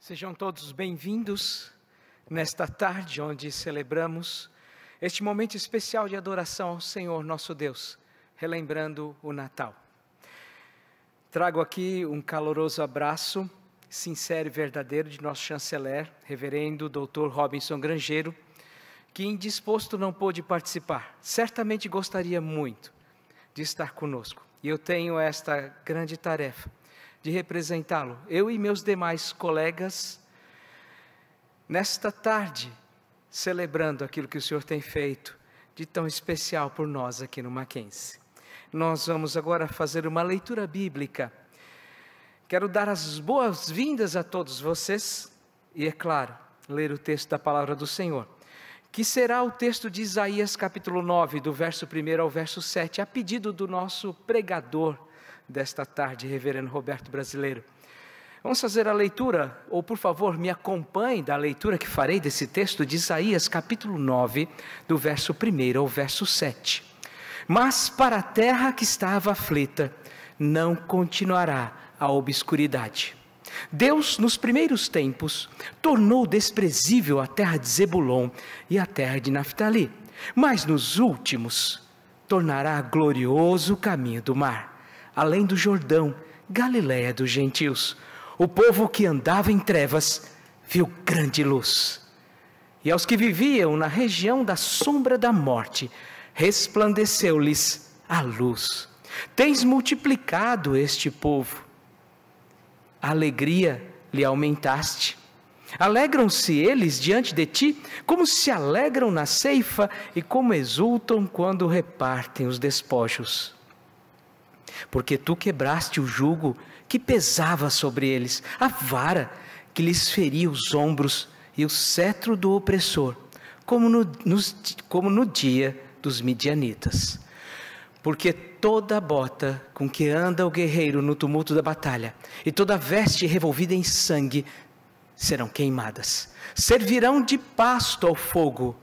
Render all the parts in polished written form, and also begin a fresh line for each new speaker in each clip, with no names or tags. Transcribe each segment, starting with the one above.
Sejam todos bem-vindos nesta tarde onde celebramos este momento especial de adoração ao Senhor nosso Deus, relembrando o Natal. Trago aqui um caloroso abraço, sincero e verdadeiro de nosso chanceler, reverendo Dr. Robinson Grangeiro, que indisposto não pôde participar. Certamente gostaria muito de estar conosco. E eu tenho esta grande tarefa de representá-lo, eu e meus demais colegas, nesta tarde, celebrando aquilo que o Senhor tem feito de tão especial por nós aqui no Mackenzie. Nós vamos agora fazer uma leitura bíblica. Quero dar as boas-vindas a todos vocês e, é claro, ler o texto da palavra do Senhor, que será o texto de Isaías capítulo 9, do verso 1 ao verso 7, a pedido do nosso pregador desta tarde, reverendo Roberto Brasileiro. Vamos fazer a leitura, ou por favor me acompanhe da leitura que farei desse texto de Isaías capítulo 9, do verso 1 ao verso 7. Mas para a terra que estava aflita, não continuará a obscuridade. Deus, nos primeiros tempos, tornou desprezível a terra de Zebulon e a terra de Naftali, mas nos últimos, tornará glorioso o caminho do mar, além do Jordão, Galiléia dos gentios. O povo que andava em trevas viu grande luz. E aos que viviam na região da sombra da morte, resplandeceu-lhes a luz. Tens multiplicado este povo, a alegria lhe aumentaste. Alegram-se eles diante de ti, como se alegram na ceifa e como exultam quando repartem os despojos. Porque tu quebraste o jugo que pesava sobre eles, a vara que lhes feria os ombros e o cetro do opressor, como no dia dos midianitas. Porque toda bota com que anda o guerreiro no tumulto da batalha, e toda veste revolvida em sangue, serão queimadas. Servirão de pasto ao fogo,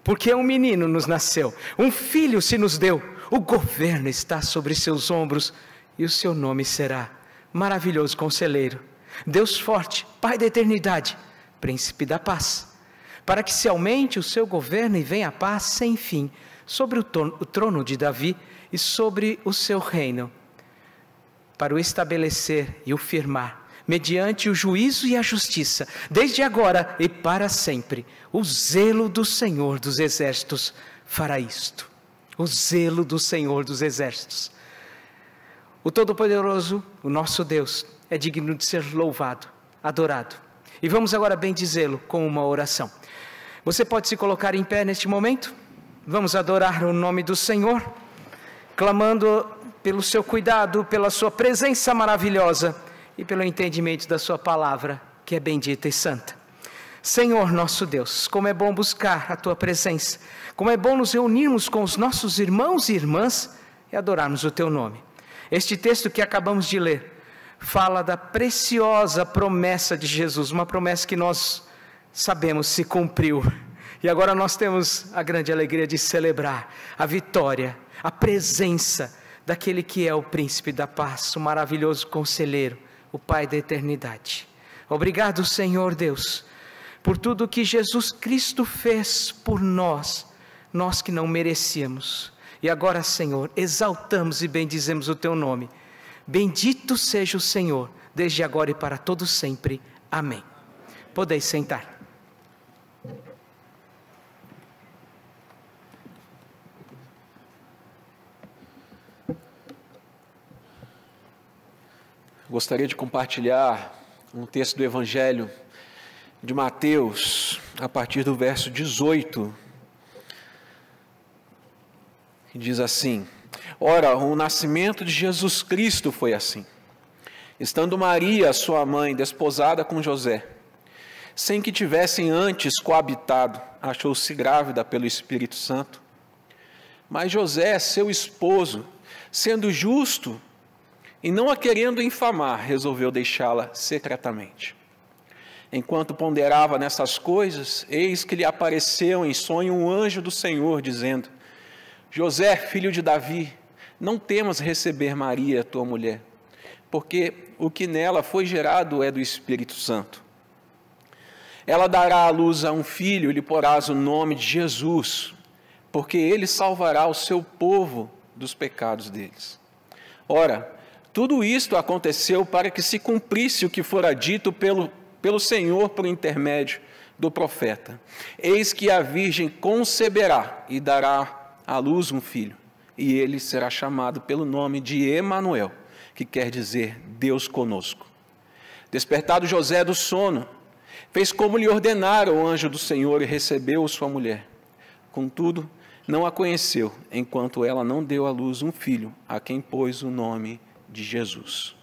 porque um menino nos nasceu, um filho se nos deu, o governo está sobre seus ombros, e o seu nome será Maravilhoso Conselheiro, Deus Forte, Pai da Eternidade, Príncipe da Paz. Para que se aumente o seu governo e venha a paz sem fim sobre o trono de Davi e sobre o seu reino, para o estabelecer e o firmar, mediante o juízo e a justiça, desde agora e para sempre. O zelo do Senhor dos Exércitos fará isto. O zelo do Senhor dos Exércitos. O Todo-Poderoso, o nosso Deus, é digno de ser louvado, adorado. E vamos agora bendizê-lo com uma oração. Você pode se colocar em pé neste momento? Vamos adorar o nome do Senhor, clamando pelo seu cuidado, pela sua presença maravilhosa e pelo entendimento da sua palavra, que é bendita e santa. Senhor nosso Deus, como é bom buscar a tua presença, como é bom nos reunirmos com os nossos irmãos e irmãs e adorarmos o teu nome. Este texto que acabamos de ler fala da preciosa promessa de Jesus, uma promessa que nós sabemos se cumpriu. E agora nós temos a grande alegria de celebrar a vitória, a presença daquele que é o príncipe da paz, o maravilhoso conselheiro, o Pai da eternidade. Obrigado, Senhor Deus, por tudo que Jesus Cristo fez por nós, nós que não merecíamos. E agora, Senhor, exaltamos e bendizemos o teu nome. Bendito seja o Senhor, desde agora e para todo sempre. Amém. Podeis sentar.
Gostaria de compartilhar um texto do Evangelho de Mateus, a partir do verso 18, que diz assim: Ora, o nascimento de Jesus Cristo foi assim. Estando Maria, sua mãe, desposada com José, sem que tivessem antes coabitado, achou-se grávida pelo Espírito Santo. Mas José, seu esposo, sendo justo e não a querendo infamar, resolveu deixá-la secretamente. Enquanto ponderava nessas coisas, eis que lhe apareceu em sonho um anjo do Senhor, dizendo: José, filho de Davi, não temas receber Maria, tua mulher, porque o que nela foi gerado é do Espírito Santo. Ela dará à luz a um filho e lhe porás o nome de Jesus, porque ele salvará o seu povo dos pecados deles. Ora, tudo isto aconteceu para que se cumprisse o que fora dito pelo Senhor por intermédio do profeta. Eis que a virgem conceberá e dará à luz um filho, e ele será chamado pelo nome de Emanuel, que quer dizer Deus conosco. Despertado José do sono, fez como lhe ordenara o anjo do Senhor e recebeu sua mulher. Contudo, não a conheceu, enquanto ela não deu à luz um filho, a quem pôs o nome de Jesus.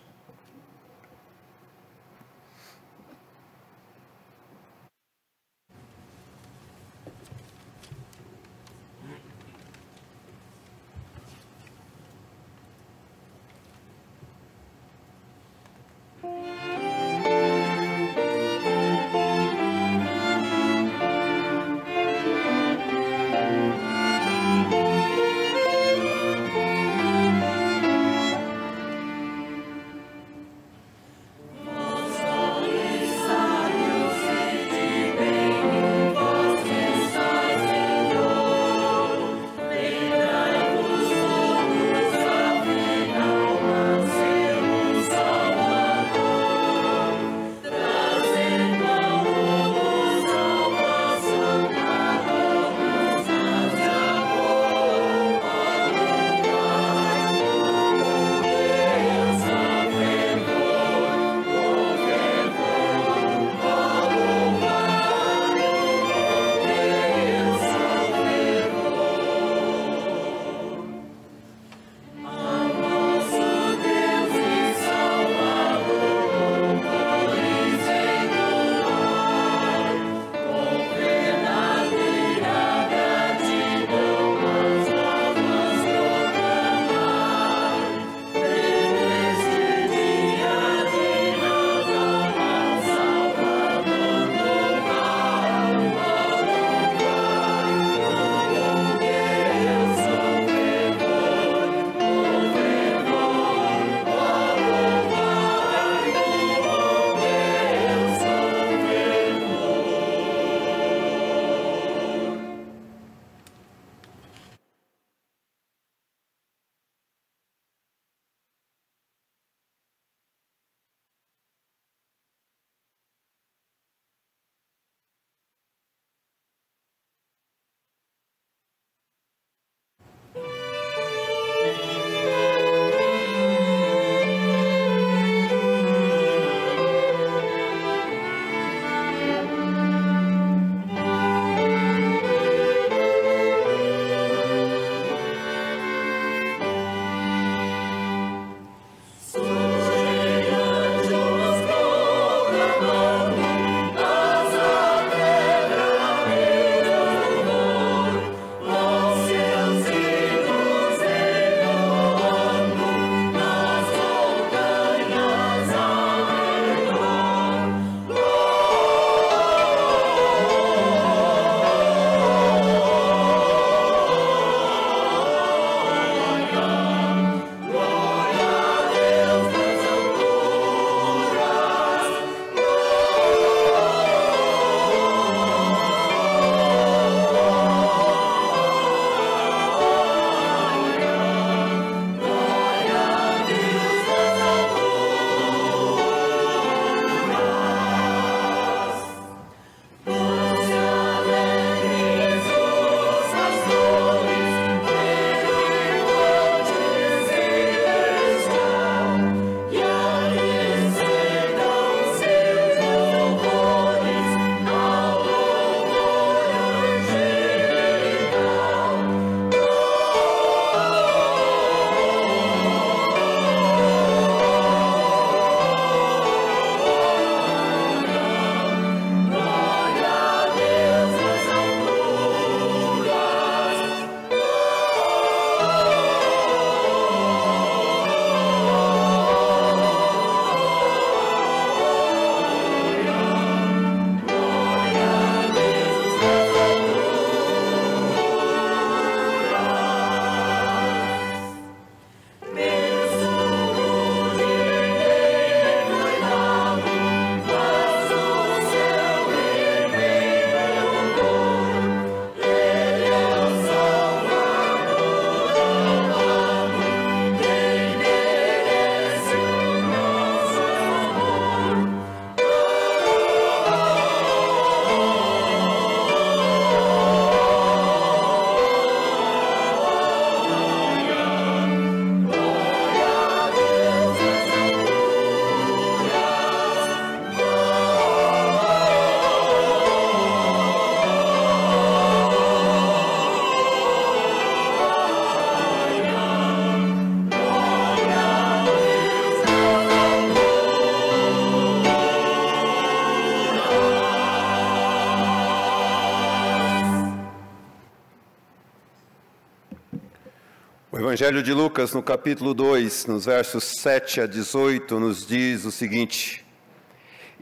O Evangelho de Lucas, no capítulo 2, nos versos 7 a 18, nos diz o seguinte: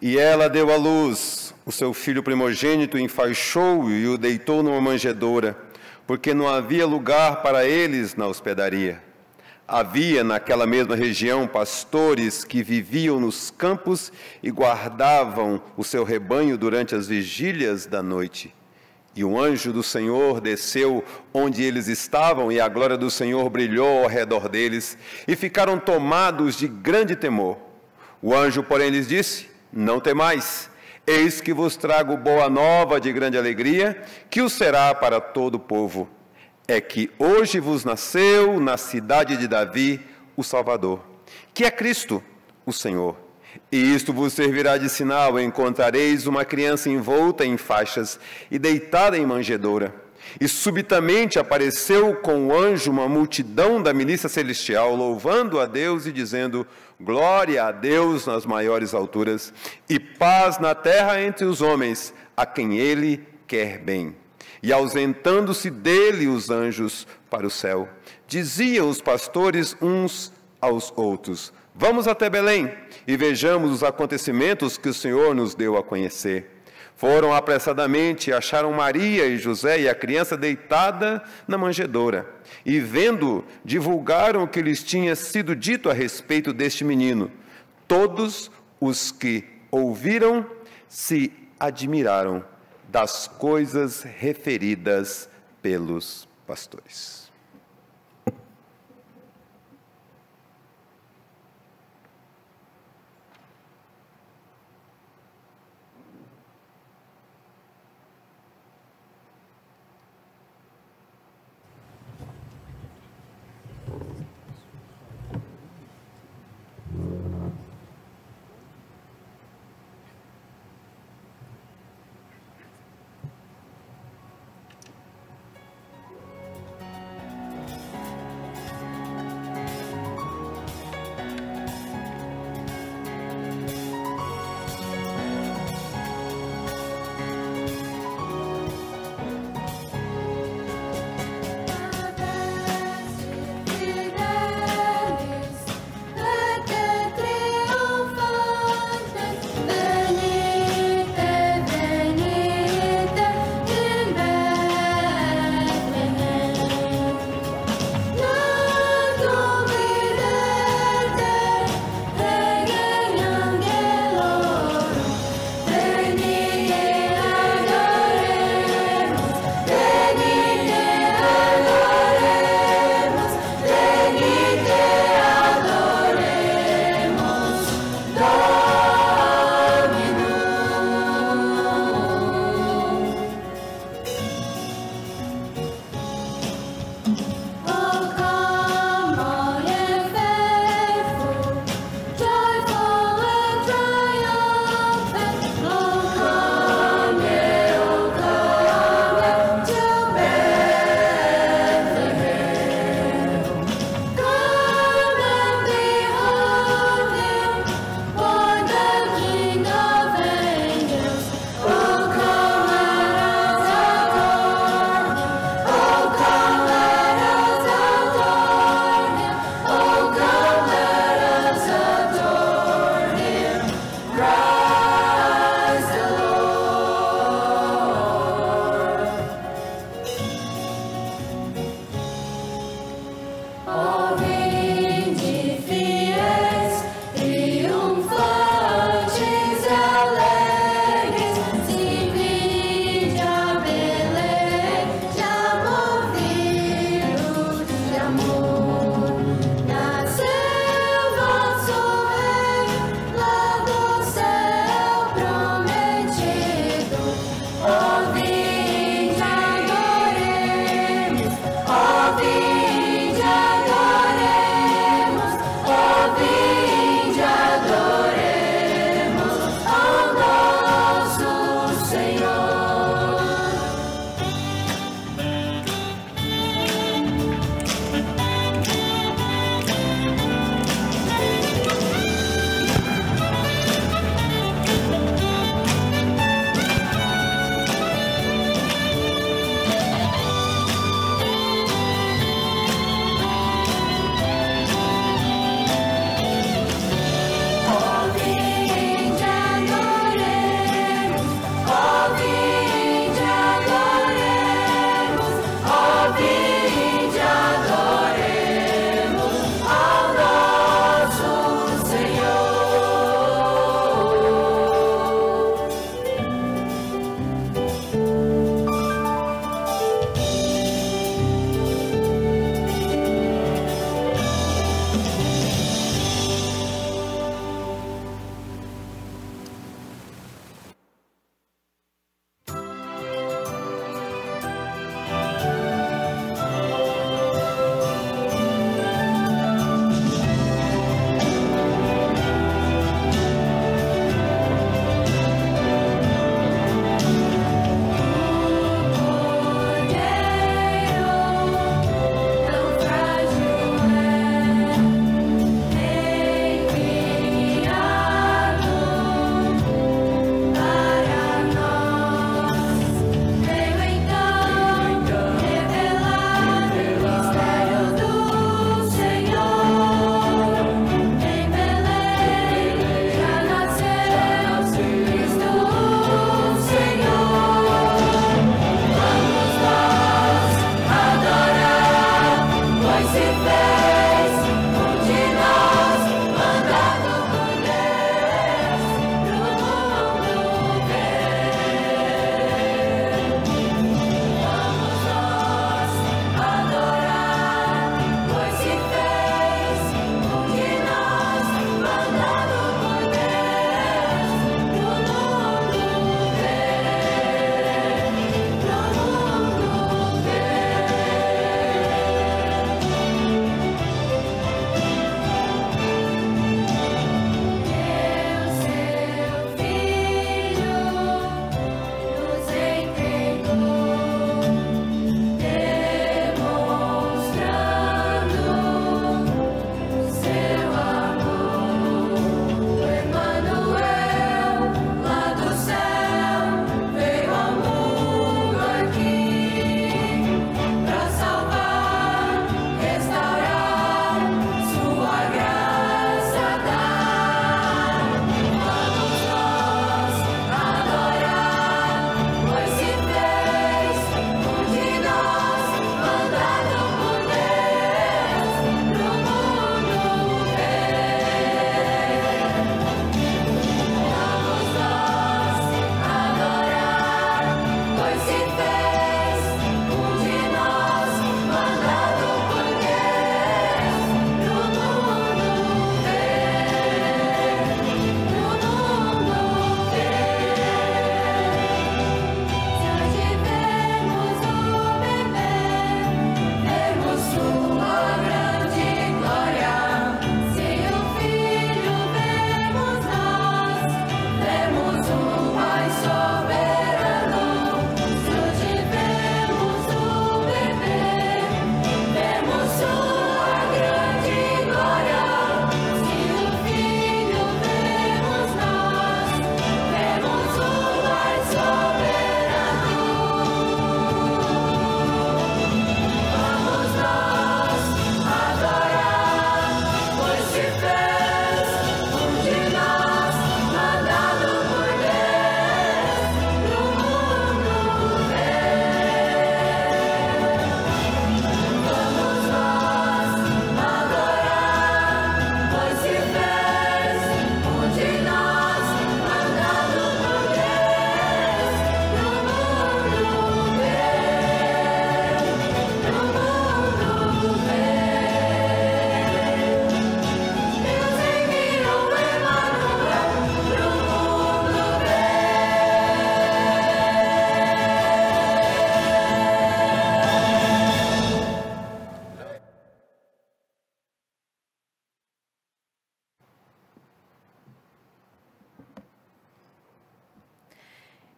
E ela deu à luz o seu filho primogênito, enfaixou-o e o deitou numa manjedoura, porque não havia lugar para eles na hospedaria. Havia naquela mesma região pastores que viviam nos campos e guardavam o seu rebanho durante as vigílias da noite. E um anjo do Senhor desceu onde eles estavam, e a glória do Senhor brilhou ao redor deles, e ficaram tomados de grande temor. O anjo, porém, lhes disse: Não temais, eis que vos trago boa nova de grande alegria, que o será para todo o povo. É que hoje vos nasceu na cidade de Davi o Salvador, que é Cristo, o Senhor. E isto vos servirá de sinal: encontrareis uma criança envolta em faixas e deitada em manjedoura. E subitamente apareceu com o anjo uma multidão da milícia celestial, louvando a Deus e dizendo: Glória a Deus nas maiores alturas, e paz na terra entre os homens, a quem Ele quer bem. E ausentando-se dele os anjos para o céu, diziam os pastores uns aos outros: Vamos até Belém e vejamos os acontecimentos que o Senhor nos deu a conhecer. Foram apressadamente e acharam Maria e José e a criança deitada na manjedoura. E vendo, divulgaram o que lhes tinha sido dito a respeito deste menino. Todos os que ouviram se admiraram das coisas referidas pelos pastores.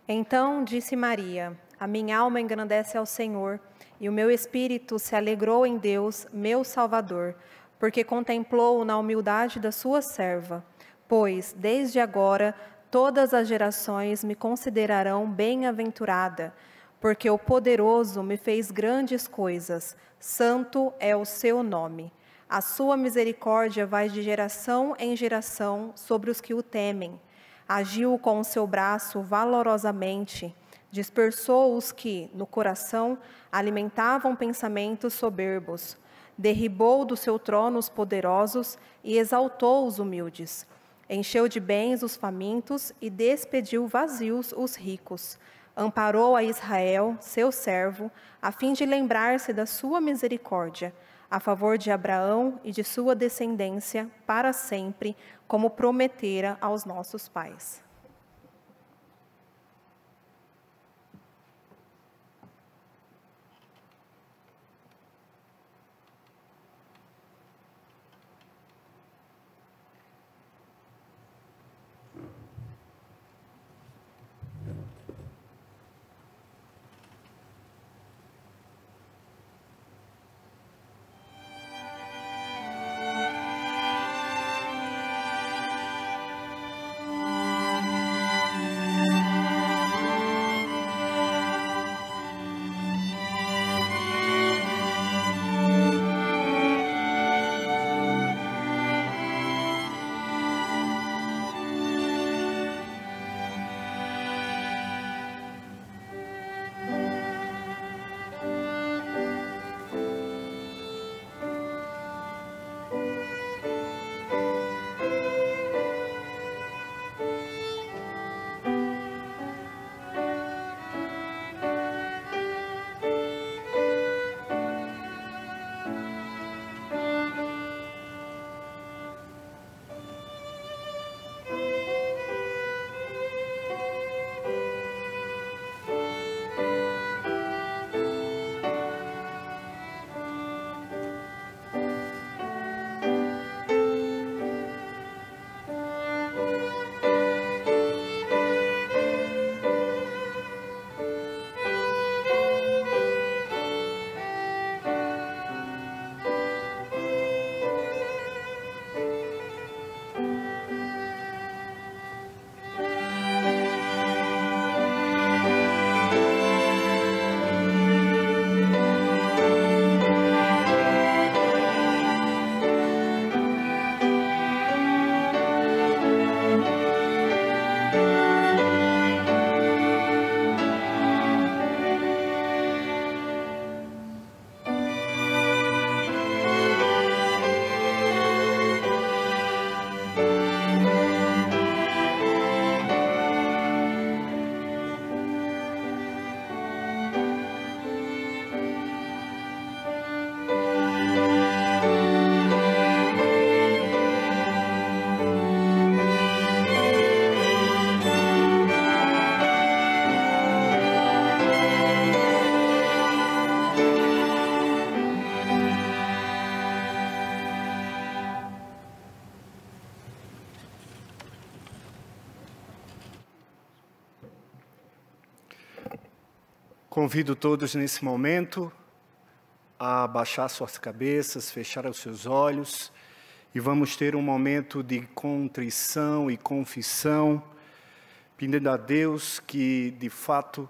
Então disse Maria: a minha alma engrandece ao Senhor, e o meu espírito se alegrou em Deus, meu Salvador, porque contemplou na humildade da sua serva. Pois, desde agora, todas as gerações me considerarão bem-aventurada, porque o Poderoso me fez grandes coisas, santo é o seu nome. A sua misericórdia vai de geração em geração sobre os que o temem. Agiu com o seu braço valorosamente, dispersou os que, no coração, alimentavam pensamentos soberbos. Derribou do seu trono os poderosos e exaltou os humildes. Encheu de bens os famintos e despediu vazios os ricos. Amparou a Israel, seu servo, a fim de lembrar-se da sua misericórdia, a favor de Abraão e de sua descendência para sempre, como prometera aos nossos pais.
Convido todos nesse momento a abaixar suas cabeças, fechar os seus olhos e vamos ter um momento de contrição e confissão, pedindo a Deus que, de fato,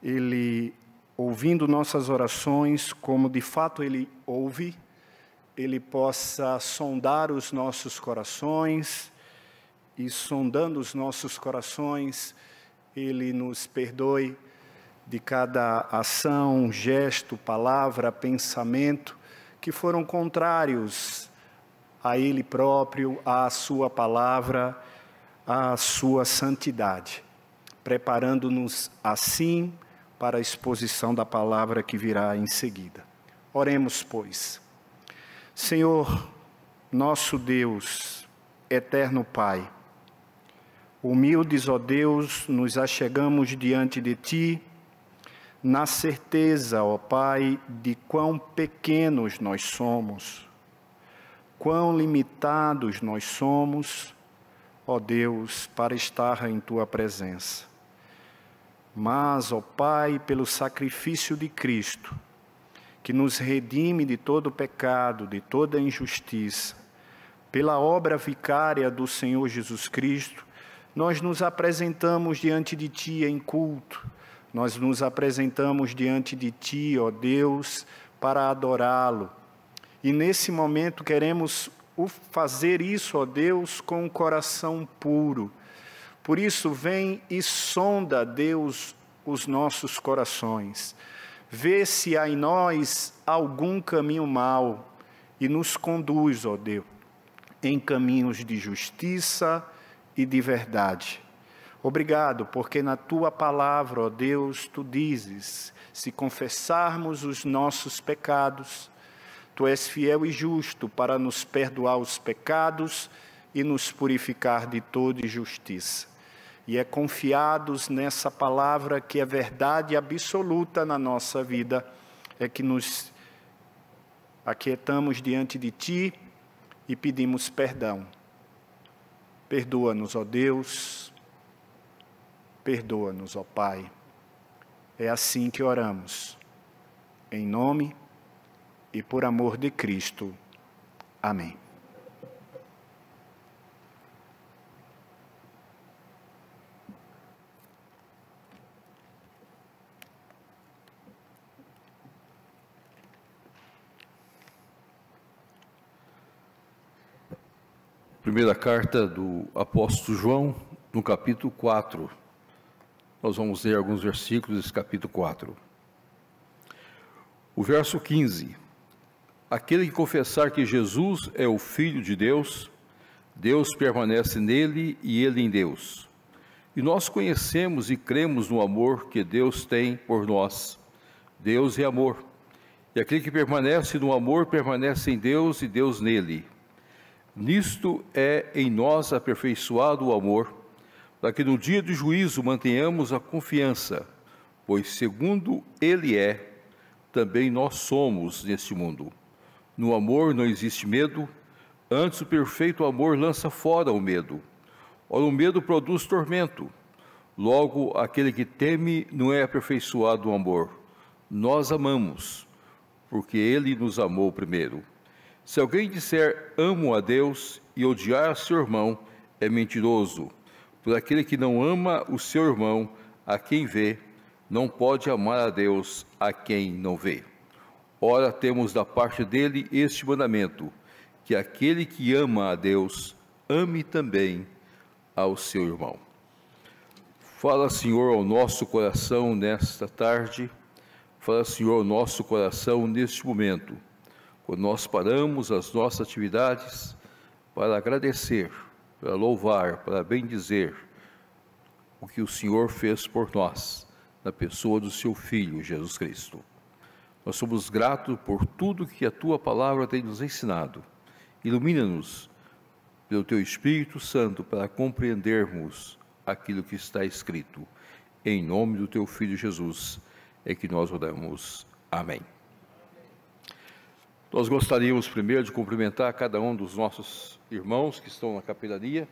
Ele, ouvindo nossas orações, como de fato Ele ouve, Ele possa sondar os nossos corações e, sondando os nossos corações, Ele nos perdoe de cada ação, gesto, palavra, pensamento, que foram contrários a Ele próprio, à sua palavra, à sua santidade, preparando-nos assim para a exposição da palavra que virá em seguida. Oremos, pois. Senhor, nosso Deus, eterno Pai, humildes, ó Deus, nos achegamos diante de Ti, na certeza, ó Pai, de quão pequenos nós somos, quão limitados nós somos, ó Deus, para estar em Tua presença. Mas, ó Pai, pelo sacrifício de Cristo, que nos redime de todo pecado, de toda injustiça, pela obra vicária do Senhor Jesus Cristo, nós nos apresentamos diante de Ti em culto, nós nos apresentamos diante de Ti, ó Deus, para adorá-lo. E nesse momento queremos fazer isso, ó Deus, com um coração puro. Por isso, vem e sonda, Deus, os nossos corações. Vê se há em nós algum caminho mau e nos conduz, ó Deus, em caminhos de justiça e de verdade. Obrigado, porque na Tua palavra, ó Deus, Tu dizes, se confessarmos os nossos pecados, Tu és fiel e justo para nos perdoar os pecados e nos purificar de toda injustiça. E é confiados nessa palavra que é verdade absoluta na nossa vida, é que nos aquietamos diante de Ti e pedimos perdão. Perdoa-nos, ó Deus, perdoa-nos, ó Pai. É assim que oramos, em nome e por amor de Cristo. Amém.
Primeira carta do apóstolo João, no capítulo 4. Nós vamos ler alguns versículos desse capítulo 4. O verso 15. Aquele que confessar que Jesus é o Filho de Deus, Deus permanece nele e ele em Deus. E nós conhecemos e cremos no amor que Deus tem por nós. Deus é amor. E aquele que permanece no amor permanece em Deus e Deus nele. Nisto é em nós aperfeiçoado o amor, para que no dia do juízo mantenhamos a confiança, pois segundo Ele é, também nós somos neste mundo. No amor não existe medo, antes o perfeito amor lança fora o medo. Ora, o medo produz tormento. Logo, aquele que teme não é aperfeiçoado no amor. Nós amamos, porque Ele nos amou primeiro. Se alguém disser amo a Deus e odiar seu irmão, é mentiroso. Por aquele que não ama o seu irmão, a quem vê, não pode amar a Deus a quem não vê. Ora, temos da parte dele este mandamento, que aquele que ama a Deus, ame também ao seu irmão. Fala, Senhor, ao nosso coração nesta tarde, fala, Senhor, ao nosso coração neste momento, quando nós paramos as nossas atividades para agradecer, para louvar, para bendizer o que o Senhor fez por nós, na pessoa do seu Filho, Jesus Cristo. Nós somos gratos por tudo que a Tua palavra tem nos ensinado. Ilumina-nos pelo Teu Espírito Santo para compreendermos aquilo que está escrito. Em nome do Teu Filho Jesus é que nós oramos. Amém. Nós gostaríamos primeiro de cumprimentar cada um dos nossos irmãos que estão na capelania,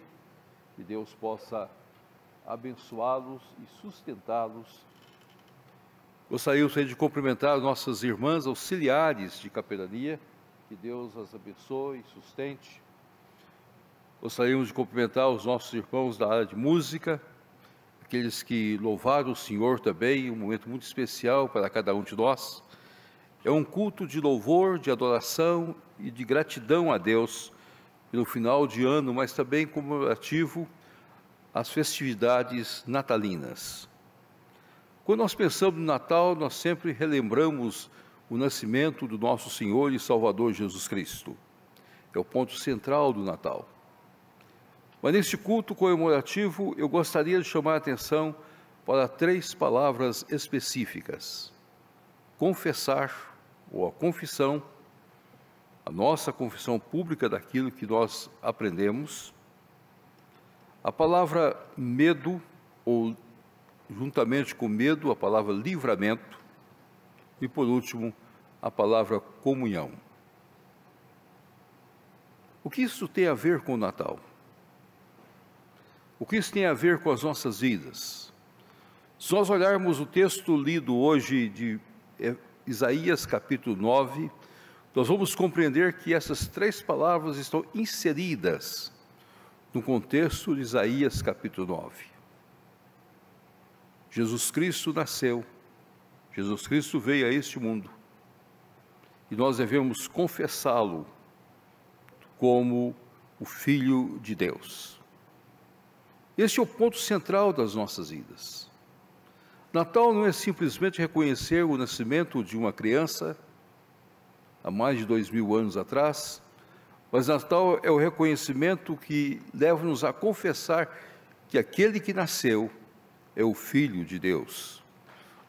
que Deus possa abençoá-los e sustentá-los. Gostaríamos de cumprimentar nossas irmãs auxiliares de capelania, que Deus as abençoe e sustente. Gostaríamos de cumprimentar os nossos irmãos da área de música, aqueles que louvaram o Senhor também, um momento muito especial para cada um de nós. É um culto de louvor, de adoração e de gratidão a Deus pelo final de ano, mas também comemorativo às festividades natalinas. Quando nós pensamos no Natal, nós sempre relembramos o nascimento do nosso Senhor e Salvador Jesus Cristo. É o ponto central do Natal. Mas neste culto comemorativo, eu gostaria de chamar a atenção para 3 palavras específicas: confessar, ou a confissão, a nossa confissão pública daquilo que nós aprendemos, a palavra medo, ou juntamente com medo, a palavra livramento, e por último, a palavra comunhão. O que isso tem a ver com o Natal? O que isso tem a ver com as nossas vidas? Se nós olharmos o texto lido hoje de Isaías capítulo 9, nós vamos compreender que essas 3 palavras estão inseridas no contexto de Isaías capítulo 9. Jesus Cristo nasceu, Jesus Cristo veio a este mundo, e nós devemos confessá-lo como o Filho de Deus. Este é o ponto central das nossas vidas. Natal não é simplesmente reconhecer o nascimento de uma criança há mais de 2000 anos atrás, mas Natal é o reconhecimento que leva-nos a confessar que aquele que nasceu é o Filho de Deus.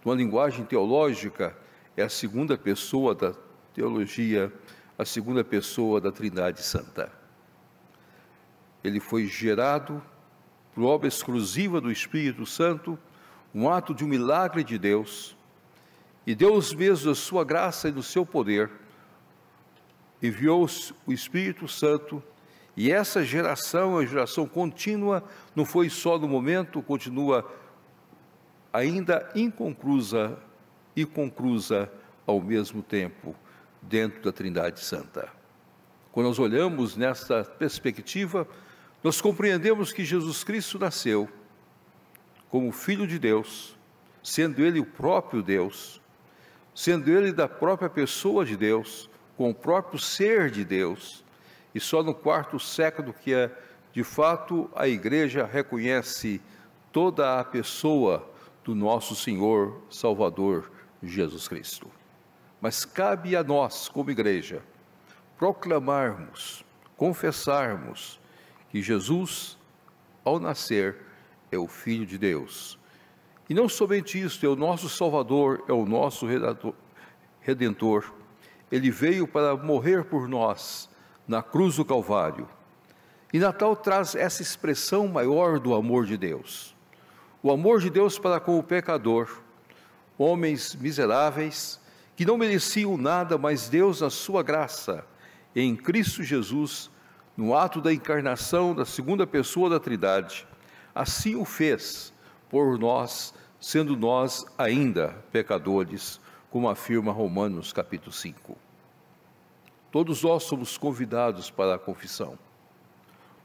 Numa linguagem teológica, é a segunda pessoa da teologia, a segunda pessoa da Trindade Santa. Ele foi gerado por obra exclusiva do Espírito Santo, um ato de um milagre de Deus, e Deus mesmo, da sua graça e do seu poder, enviou o Espírito Santo, e essa geração, a geração contínua, não foi só no momento, continua ainda inconclusa e conclusa ao mesmo tempo, dentro da Trindade Santa. Quando nós olhamos nessa perspectiva, nós compreendemos que Jesus Cristo nasceu como Filho de Deus, sendo Ele o próprio Deus, sendo Ele da própria pessoa de Deus, com o próprio ser de Deus, e só no 4º século que de fato a Igreja reconhece toda a pessoa do nosso Senhor Salvador Jesus Cristo. Mas cabe a nós, como Igreja, proclamarmos, confessarmos que Jesus, ao nascer, é o Filho de Deus. E não somente isso, é o nosso Salvador, é o nosso Redentor. Ele veio para morrer por nós na cruz do Calvário. E Natal traz essa expressão maior do amor de Deus. O amor de Deus para com o pecador, homens miseráveis, que não mereciam nada, mas Deus, na sua graça, em Cristo Jesus, no ato da encarnação da segunda pessoa da Trindade, assim o fez por nós, sendo nós ainda pecadores, como afirma Romanos capítulo 5. Todos nós somos convidados para a confissão.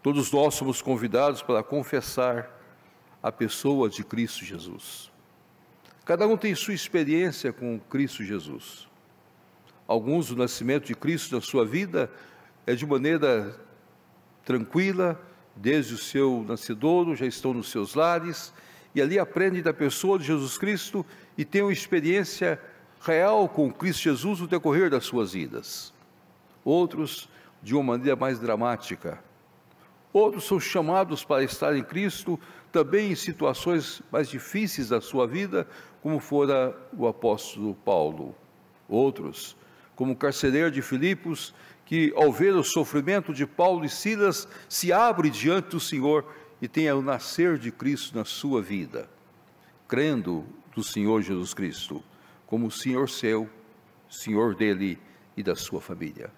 Todos nós somos convidados para confessar a pessoa de Cristo Jesus. Cada um tem sua experiência com Cristo Jesus. Alguns, o nascimento de Cristo na sua vida é de maneira tranquila, desde o seu nascedouro, já estão nos seus lares, e ali aprendem da pessoa de Jesus Cristo e têm uma experiência real com Cristo Jesus no decorrer das suas vidas. Outros, de uma maneira mais dramática. Outros são chamados para estar em Cristo, também em situações mais difíceis da sua vida, como fora o apóstolo Paulo. Outros, como o carcereiro de Filipos, que ao ver o sofrimento de Paulo e Silas, se abre diante do Senhor e tem o nascer de Cristo na sua vida, crendo no Senhor Jesus Cristo, como o Senhor seu, Senhor dele e da sua família.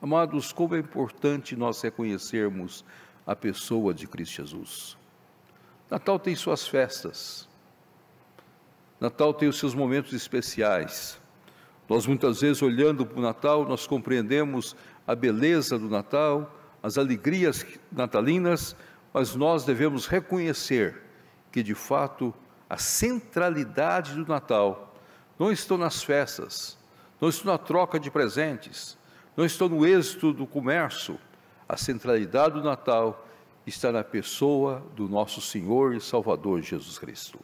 Amados, como é importante nós reconhecermos a pessoa de Cristo Jesus. Natal tem suas festas, Natal tem os seus momentos especiais. Nós muitas vezes, olhando para o Natal, nós compreendemos a beleza do Natal, as alegrias natalinas, mas nós devemos reconhecer que, de fato, a centralidade do Natal não está nas festas, não está na troca de presentes, não está no êxito do comércio. A centralidade do Natal está na pessoa do nosso Senhor e Salvador Jesus Cristo.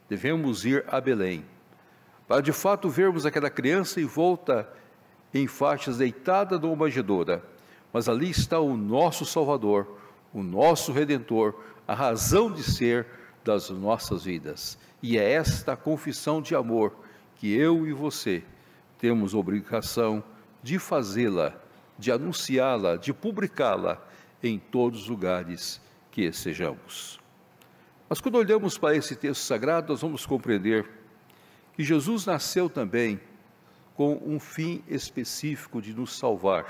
Devemos ir a Belém, para de fato vermos aquela criança envolta em faixas, deitada numa manjedoura, mas ali está o nosso Salvador, o nosso Redentor, a razão de ser das nossas vidas. E é esta confissão de amor que eu e você temos obrigação de fazê-la, de anunciá-la, de publicá-la em todos os lugares que estejamos. Mas quando olhamos para esse texto sagrado, nós vamos compreender que Jesus nasceu também com um fim específico de nos salvar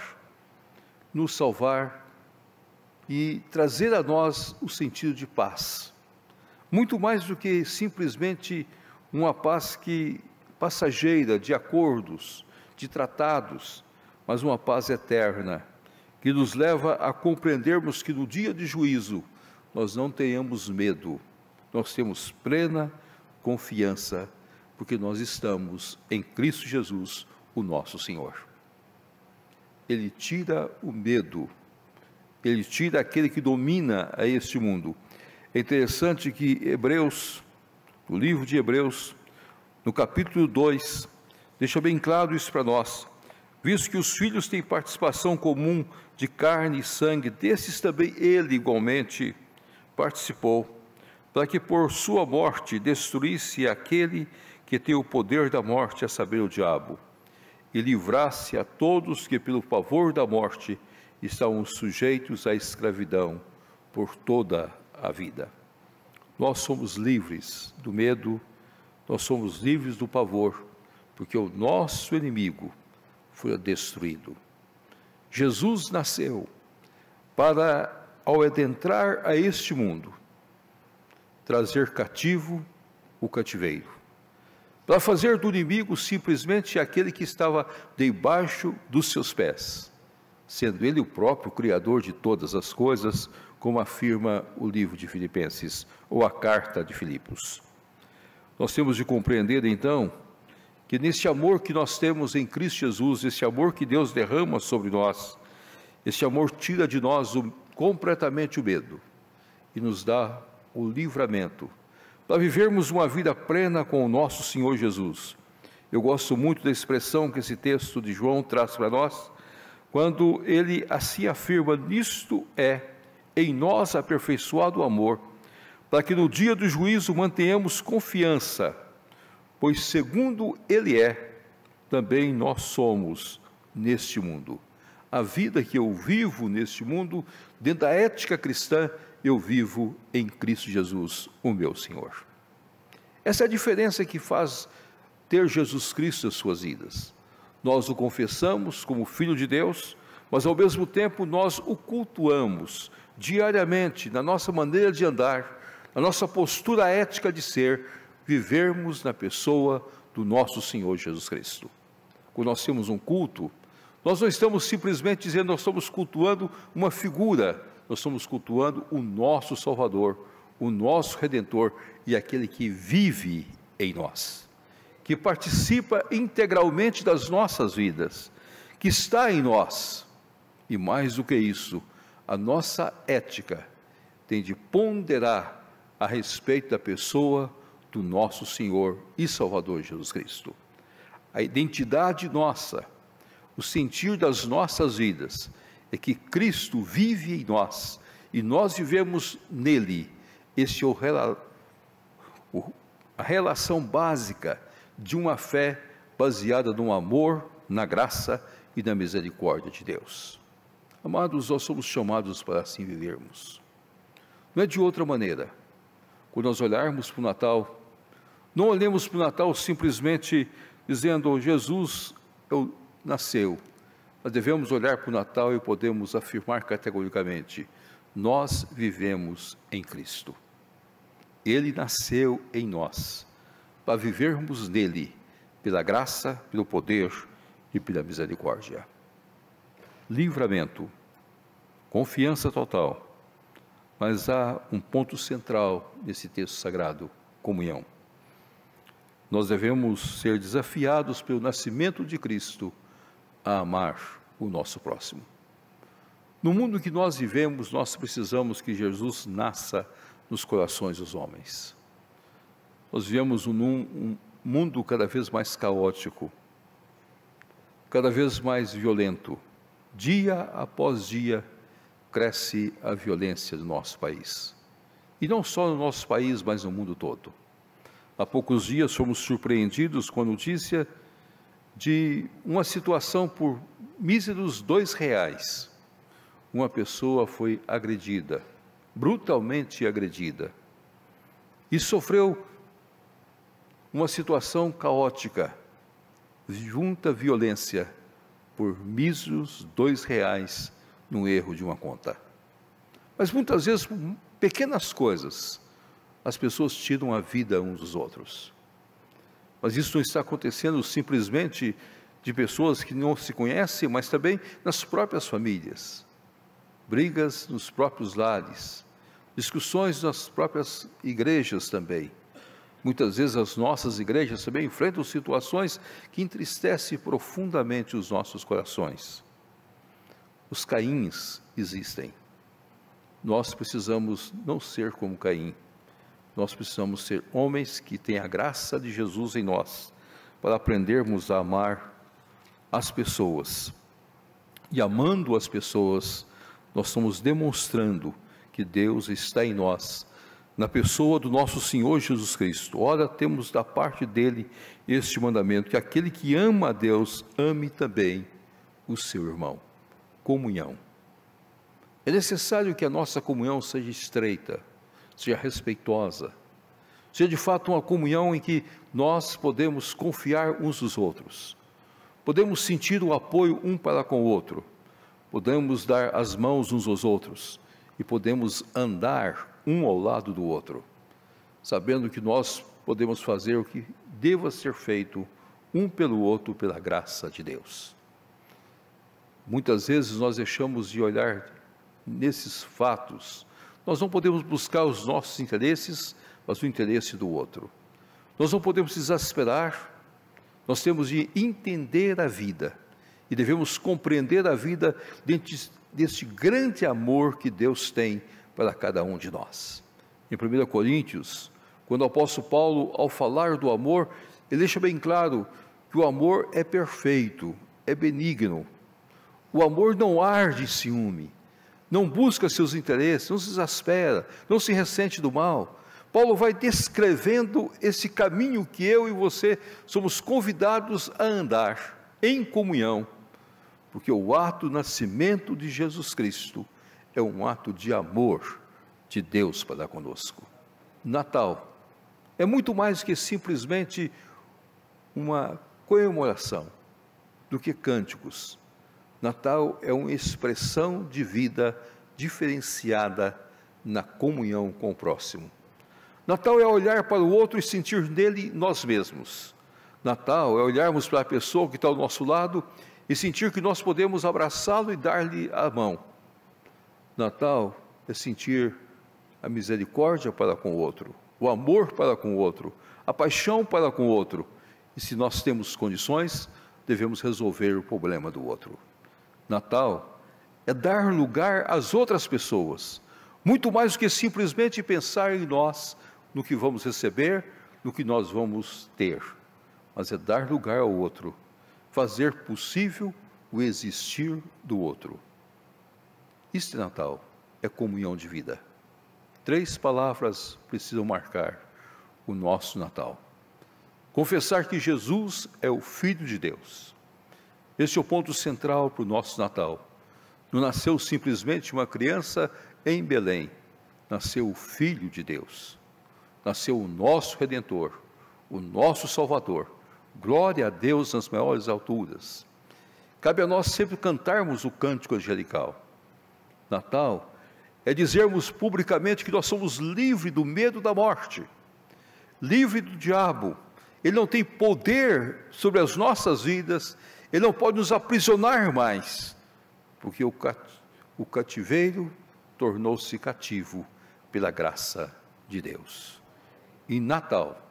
e trazer a nós o sentido de paz. muito mais do que simplesmente uma paz passageira de acordos, de tratados, mas uma paz eterna, que nos leva a compreendermos que no dia de juízo nós não tenhamos medo, nós temos plena confiança, porque nós estamos em Cristo Jesus, o nosso Senhor. Ele tira o medo, ele tira aquele que domina a este mundo. É interessante que Hebreus, no livro de Hebreus, no capítulo 2, deixa bem claro isso para nós. Visto que os filhos têm participação comum de carne e sangue, desses também ele igualmente participou, para que por sua morte destruísse aquele que tem o poder da morte, a saber, o diabo, e livrasse a todos que pelo pavor da morte estavam sujeitos à escravidão por toda a vida. Nós somos livres do medo, nós somos livres do pavor, porque o nosso inimigo foi destruído. Jesus nasceu para, ao adentrar a este mundo, trazer cativo o cativeiro, para fazer do inimigo simplesmente aquele que estava debaixo dos seus pés, sendo ele o próprio Criador de todas as coisas, como afirma o livro de Filipenses, ou a carta de Filipos. Nós temos de compreender, então, que nesse amor que nós temos em Cristo Jesus, esse amor que Deus derrama sobre nós, esse amor tira de nós completamente o medo e nos dá o livramento para vivermos uma vida plena com o nosso Senhor Jesus. Eu gosto muito da expressão que esse texto de João traz para nós, quando ele assim afirma: nisto é em nós aperfeiçoado o amor, para que no dia do juízo mantenhamos confiança, pois segundo ele é, também nós somos neste mundo. A vida que eu vivo neste mundo, dentro da ética cristã, eu vivo em Cristo Jesus, o meu Senhor. Essa é a diferença que faz ter Jesus Cristo as suas vidas. Nós o confessamos como Filho de Deus, mas ao mesmo tempo nós o cultuamos diariamente, na nossa maneira de andar, na nossa postura ética de ser, vivermos na pessoa do nosso Senhor Jesus Cristo. Quando nós temos um culto, nós não estamos simplesmente dizendo nós estamos cultuando uma figura, nós estamos cultuando o nosso Salvador, o nosso Redentor e aquele que vive em nós, que participa integralmente das nossas vidas, que está em nós. E mais do que isso, a nossa ética tem de ponderar a respeito da pessoa do nosso Senhor e Salvador Jesus Cristo. A identidade nossa, o sentir das nossas vidas, é que Cristo vive em nós e nós vivemos nele. Esse é a relação básica de uma fé baseada no amor, na graça e na misericórdia de Deus. Amados, nós somos chamados para assim vivermos. Não é de outra maneira. Quando nós olharmos para o Natal, não olhemos para o Natal simplesmente dizendo Jesus nasceu, mas devemos olhar para o Natal e podemos afirmar categoricamente: nós vivemos em Cristo. Ele nasceu em nós, para vivermos nele, pela graça, pelo poder e pela misericórdia. Livramento, confiança total, mas há um ponto central nesse texto sagrado: comunhão. Nós devemos ser desafiados pelo nascimento de Cristo a amar o nosso próximo. No mundo que nós vivemos, nós precisamos que Jesus nasça nos corações dos homens. Nós vivemos um mundo cada vez mais caótico, cada vez mais violento. Dia após dia cresce a violência do nosso país. E não só no nosso país, mas no mundo todo. Há poucos dias fomos surpreendidos com a notícia de uma situação por míseros R$2. Uma pessoa foi agredida, brutalmente agredida, e sofreu uma situação caótica, junta violência, por míseros R$2 no erro de uma conta. Mas muitas vezes, por pequenas coisas, as pessoas tiram a vida uns dos outros. Mas isso não está acontecendo simplesmente de pessoas que não se conhecem, mas também nas próprias famílias. Brigas nos próprios lares, discussões nas próprias igrejas também. Muitas vezes as nossas igrejas também enfrentam situações que entristecem profundamente os nossos corações. Os Caíns existem. Nós precisamos não ser como Caim. Nós precisamos ser homens que têm a graça de Jesus em nós, para aprendermos a amar as pessoas. E amando as pessoas, nós estamos demonstrando que Deus está em nós, na pessoa do nosso Senhor Jesus Cristo. Ora, temos da parte dele este mandamento, que aquele que ama a Deus, ame também o seu irmão. Comunhão. É necessário que a nossa comunhão seja estreita, seja respeitosa, seja de fato uma comunhão em que nós podemos confiar uns nos outros, podemos sentir o apoio um para com o outro, podemos dar as mãos uns aos outros e podemos andar um ao lado do outro, sabendo que nós podemos fazer o que deva ser feito um pelo outro pela graça de Deus. Muitas vezes nós deixamos de olhar nesses fatos. Nós não podemos buscar os nossos interesses, mas o interesse do outro. Nós não podemos exasperar, nós temos de entender a vida e devemos compreender a vida dentro deste grande amor que Deus tem para cada um de nós. Em 1 Coríntios, quando o apóstolo Paulo, ao falar do amor, ele deixa bem claro que o amor é perfeito, é benigno. O amor não arde ciúme, não busca seus interesses, não se exaspera, não se ressente do mal. Paulo vai descrevendo esse caminho que eu e você somos convidados a andar em comunhão, porque o ato do nascimento de Jesus Cristo é um ato de amor de Deus para conosco. Natal é muito mais que simplesmente uma comemoração do que cânticos. Natal é uma expressão de vida diferenciada na comunhão com o próximo. Natal é olhar para o outro e sentir nele nós mesmos. Natal é olharmos para a pessoa que está ao nosso lado e sentir que nós podemos abraçá-lo e dar-lhe a mão. Natal é sentir a misericórdia para com o outro, o amor para com o outro, a paixão para com o outro. E se nós temos condições, devemos resolver o problema do outro. Natal é dar lugar às outras pessoas, muito mais do que simplesmente pensar em nós, no que vamos receber, no que nós vamos ter, mas é dar lugar ao outro, fazer possível o existir do outro. Este Natal é comunhão de vida. 3 palavras precisam marcar o nosso Natal. Confessar que Jesus é o Filho de Deus. Este é o ponto central para o nosso Natal. Não nasceu simplesmente uma criança em Belém, nasceu o Filho de Deus. Nasceu o nosso Redentor, o nosso Salvador. Glória a Deus nas maiores alturas. Cabe a nós sempre cantarmos o cântico angelical. Natal é dizermos publicamente que nós somos livres do medo da morte, livres do diabo. Ele não tem poder sobre as nossas vidas, ele não pode nos aprisionar mais, porque o cativeiro tornou-se cativo pela graça de Deus. E Natal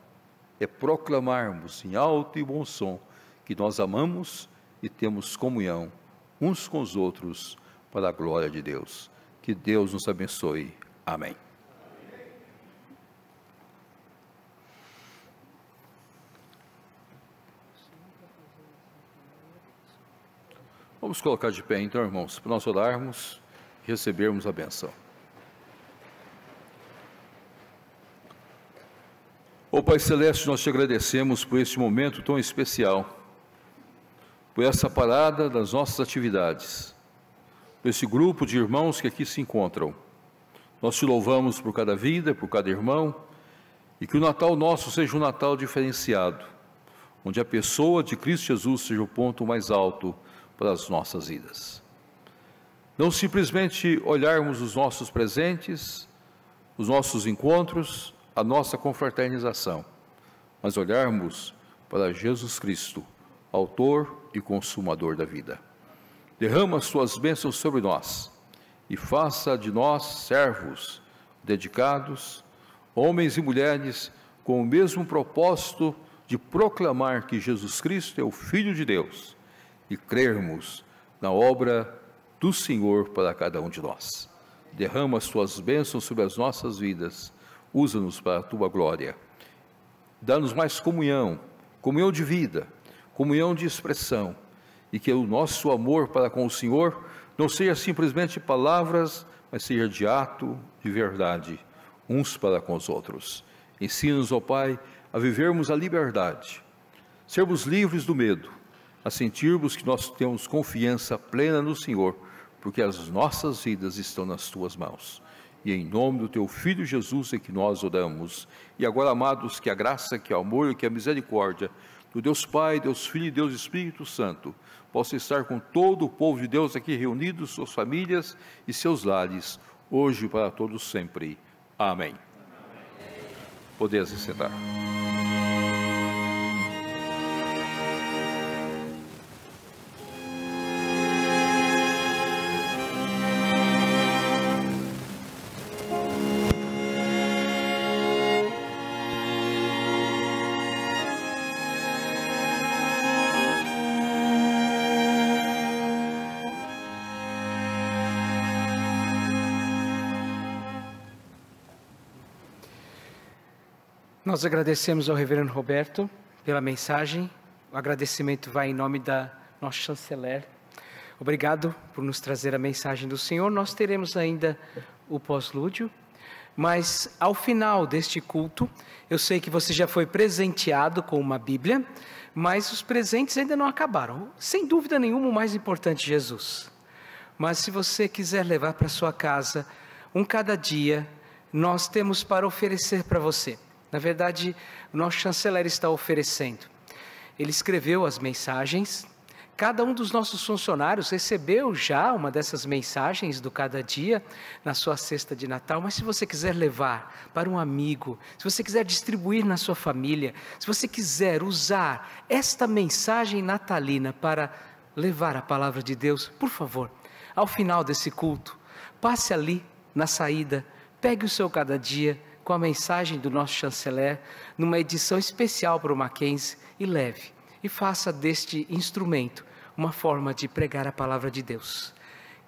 é proclamarmos em alto e bom som que nós amamos e temos comunhão uns com os outros para a glória de Deus. Que Deus nos abençoe. Amém. Vamos colocar de pé então, irmãos, para nós orarmos e recebermos a bênção. Ó Pai Celeste, nós te agradecemos por este momento tão especial, por essa parada das nossas atividades, por esse grupo de irmãos que aqui se encontram. Nós te louvamos por cada vida, por cada irmão, e que o Natal nosso seja um Natal diferenciado, onde a pessoa de Cristo Jesus seja o ponto mais alto para as nossas vidas. Não simplesmente olharmos os nossos presentes, os nossos encontros, a nossa confraternização, mas olharmos para Jesus Cristo, autor e consumador da vida. Derrama as suas bênçãos sobre nós e faça de nós servos dedicados, homens e mulheres com o mesmo propósito de proclamar que Jesus Cristo é o Filho de Deus e crermos na obra do Senhor para cada um de nós. Derrama as tuas bênçãos sobre as nossas vidas, usa-nos para a tua glória. Dá-nos mais comunhão, comunhão de vida, comunhão de expressão, e que o nosso amor para com o Senhor não seja simplesmente palavras, mas seja de ato, de verdade, uns para com os outros. Ensina-nos, ó Pai, a vivermos a liberdade, sermos livres do medo, a sentirmos que nós temos confiança plena no Senhor, porque as nossas vidas estão nas Tuas mãos. E em nome do Teu Filho Jesus é que nós oramos. E agora, amados, que a graça, que o amor e que a misericórdia do Deus Pai, Deus Filho e Deus Espírito Santo possa estar com todo o povo de Deus aqui reunido, suas famílias e seus lares, hoje e para todos sempre. Amém. Podeis se sentar.
Nós agradecemos ao reverendo Roberto pela mensagem. O agradecimento vai em nome da nossa chanceler. Obrigado por nos trazer a mensagem do Senhor. Nós teremos ainda o pós-lúdio, mas ao final deste culto, eu sei que você já foi presenteado com uma Bíblia, mas os presentes ainda não acabaram. Sem dúvida nenhuma, o mais importante, Jesus. Mas se você quiser levar para sua casa um cada dia, nós temos para oferecer para você. Na verdade, o nosso chanceler está oferecendo. Ele escreveu as mensagens. Cada um dos nossos funcionários recebeu já uma dessas mensagens do cada dia na sua cesta de Natal. Mas se você quiser levar para um amigo, se você quiser distribuir na sua família, se você quiser usar esta mensagem natalina para levar a palavra de Deus, por favor, ao final desse culto, passe ali na saída, pegue o seu cada dia, com a mensagem do nosso chanceler, numa edição especial para o Mackenzie, e leve, e faça deste instrumento uma forma de pregar a palavra de Deus.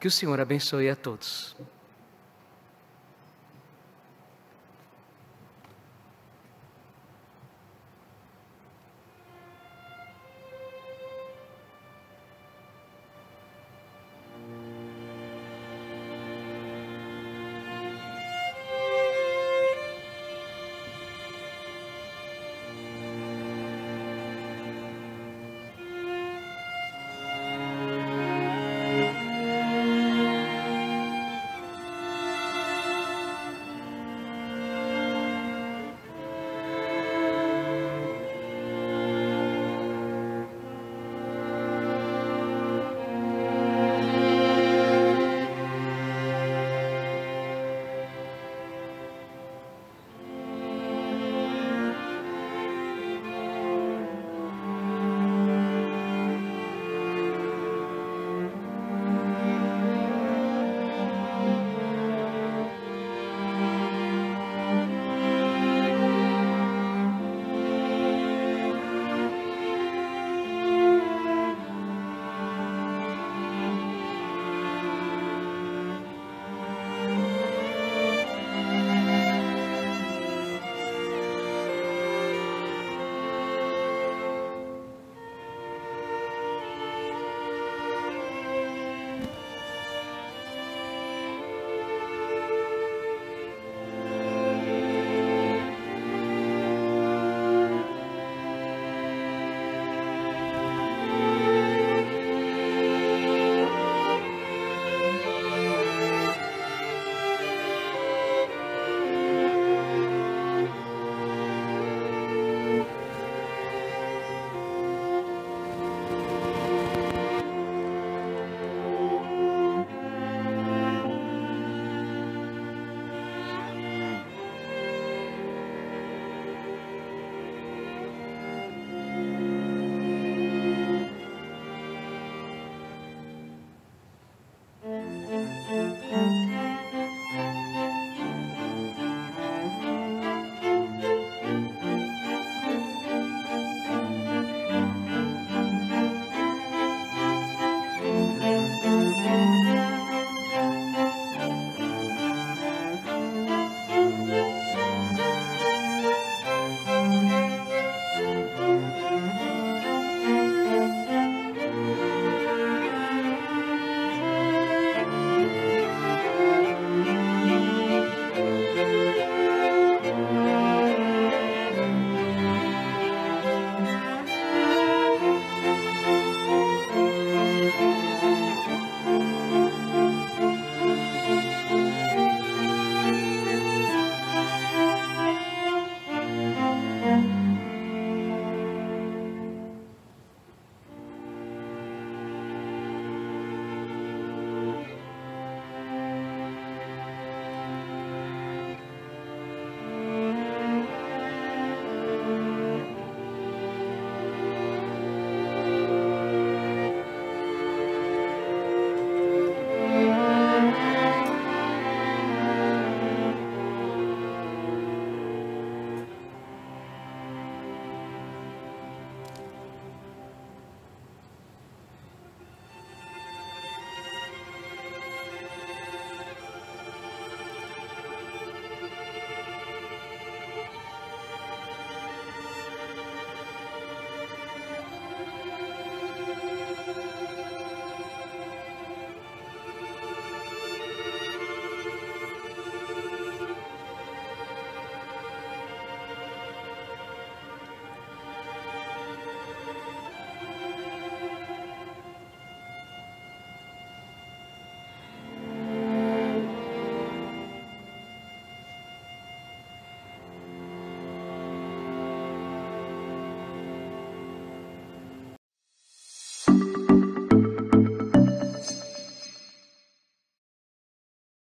Que o Senhor abençoe a todos.